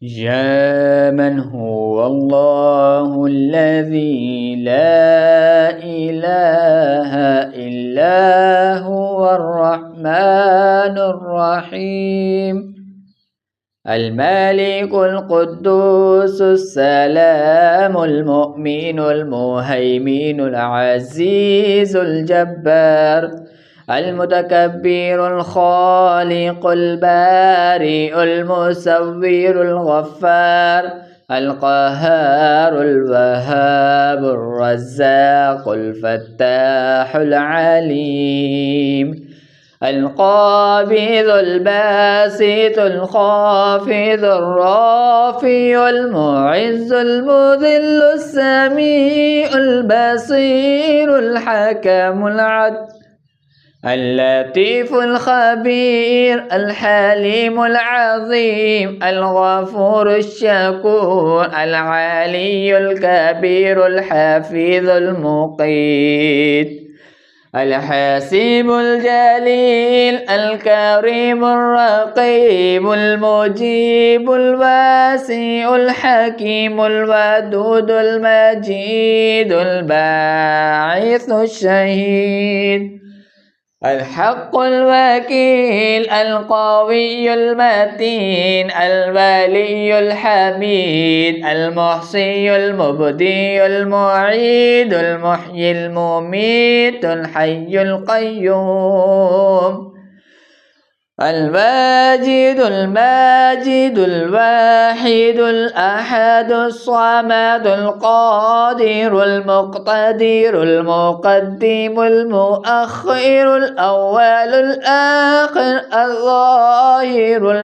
يا من هو الله الذي لا إله إلا هو الرحمن الرحيم الملك القدوس السلام المؤمن المهيمن العزيز الجبار المتكبر الخالق البارئ المصور الغفار القهار الوهاب الرزاق الفتاح العليم القابض الباسط الخافض الرافع المعز المذل السميع البصير الحكم العدل اللطيف الخبير الحليم العظيم الغفور الشكور العلي الكبير الحفيظ المقيت الحاسب الجليل الكريم الرقيب المجيب الواسع الحكيم الودود المجيد الباعث الشهيد الحق الوكيل القوي المتين الولي الحميد المحصي المبدي المعيد المحيي المميت الحي القيوم الماجد الماجد الواحد الأحد الصمد القادر المقتدر المقدم المؤخر الأول الآخر الظاهر